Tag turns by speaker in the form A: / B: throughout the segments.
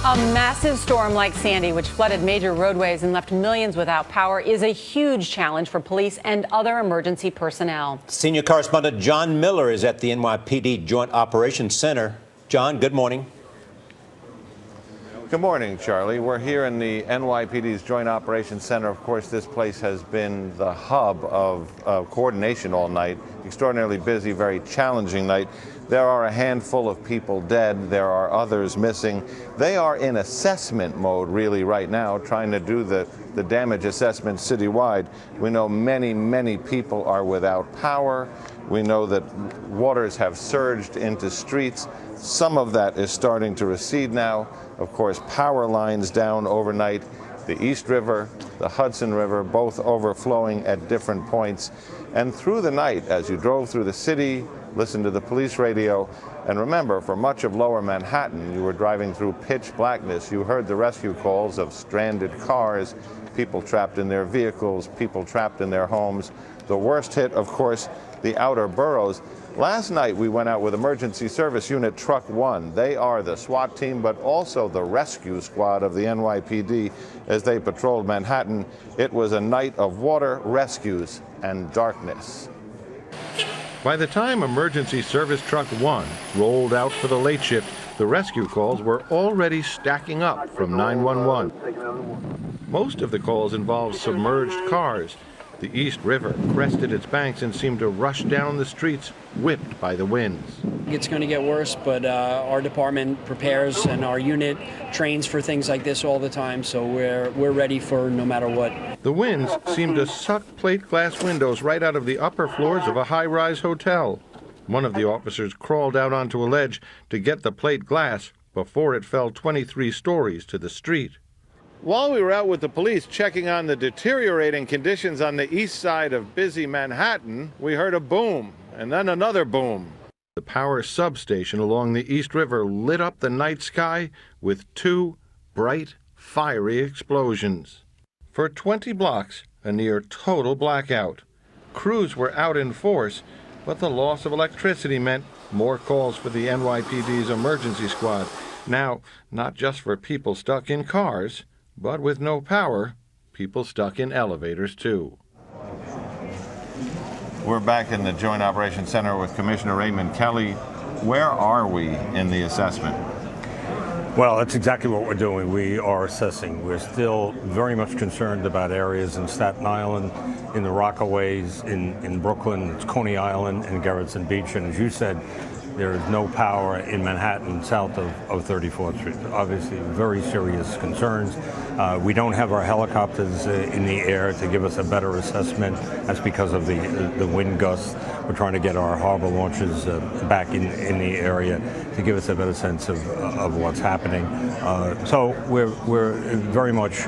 A: A massive storm like Sandy, which flooded major roadways and left millions without power, is a huge challenge for police and other emergency personnel.
B: Senior correspondent John Miller is at the NYPD Joint Operations Center. John, good morning.
C: Good morning, Charlie. We're here in the NYPD's Joint Operations Center. Of course, this place has been the hub of coordination all night. Extraordinarily busy, very challenging night. There are a handful of people dead. There are others missing. They are in assessment mode really right now, trying to do the damage assessment citywide. We know many people are without power. We know that waters have surged into streets. Some of that is starting to recede now. Of course, power lines down overnight. The East River, the Hudson River, both overflowing at different points. And through the night, as you drove through the city, listened to the police radio, and remember, for much of lower Manhattan, you were driving through pitch blackness. You heard the rescue calls of stranded cars, people trapped in their vehicles, people trapped in their homes. The worst hit, of course, the outer boroughs. Last night, we went out with Emergency Service Unit Truck 1. They are the SWAT team, but also the rescue squad of the NYPD as they patrolled Manhattan. It was a night of water, rescues, and darkness.
D: By the time Emergency Service Truck 1 rolled out for the late shift, the rescue calls were already stacking up from 911. Most of the calls involved submerged cars. The East River crested its banks and seemed to rush down the streets, whipped by the winds.
E: It's going to get worse, but our department prepares and our unit trains for things like this all the time, so we're ready for no matter what.
D: The winds seemed to suck plate glass windows right out of the upper floors of a high-rise hotel. One of the officers crawled out onto a ledge to get the plate glass before it fell 23 stories to the street. While we were out with the police checking on the deteriorating conditions on the east side of busy Manhattan, we heard a boom, and then another boom. The power substation along the East River lit up the night sky with two bright, fiery explosions. For 20 blocks, a near total blackout. Crews were out in force, but the loss of electricity meant more calls for the NYPD's emergency squad. Now, not just for people stuck in cars, but with no power, people stuck in elevators, too.
C: We're back in the Joint Operations Center with Commissioner Ray Kelly. Where are we in the assessment?
F: Well, that's exactly what we're doing. We are assessing. We're still very much concerned about areas in Staten Island, in the Rockaways, in Brooklyn, it's Coney Island, and Gerritsen Beach. And as you said, there is no power in Manhattan south of 34th Street. Obviously, very serious concerns. We don't have our helicopters in the air to give us a better assessment. That's because of the wind gusts. We're trying to get our harbor launches back in the area to give us a better sense of what's happening. So we're very much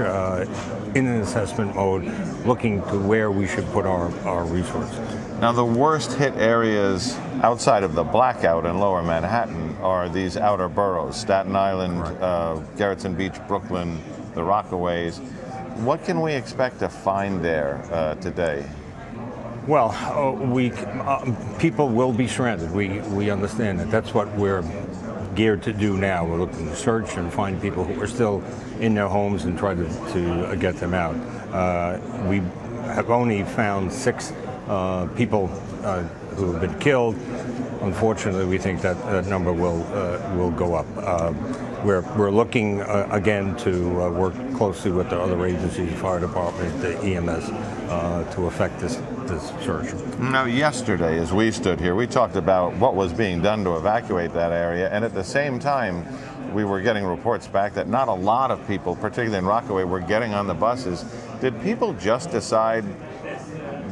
F: in an assessment mode, looking to where we should put our resources.
C: Now, the worst hit areas outside of the blackout in lower Manhattan are these outer boroughs, Staten Island, Gerritsen Beach, Brooklyn, the Rockaways. What can we expect to find there today?
F: Well, people will be stranded. We understand that. That's what we're geared to do now. We're looking to search and find people who are still in their homes and try to get them out. We have only found 6 people who have been killed. Unfortunately, we think that number will go up. We're looking again to work closely with the other agencies, fire department, the EMS, to effect this search.
C: Now, yesterday, as we stood here, we talked about what was being done to evacuate that area, and at the same time, we were getting reports back that not a lot of people, particularly in Rockaway, were getting on the buses. Did people just decide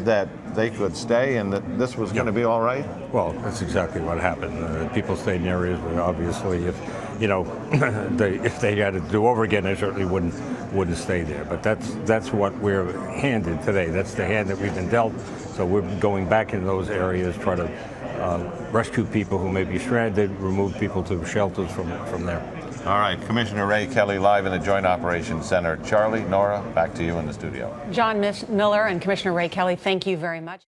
C: that they could stay and that this was going to be all right?
F: Well, that's exactly what happened. People stayed in areas where obviously, if they had to do over again, they certainly wouldn't stay there. But that's what we're handed today. That's the hand that we've been dealt. So we're going back into those areas, try to rescue people who may be stranded, remove people to shelters from there.
C: All right, Commissioner Ray Kelly live in the Joint Operations Center. Charlie, Nora, back to you in the studio.
A: John Miller and Commissioner Ray Kelly, thank you very much.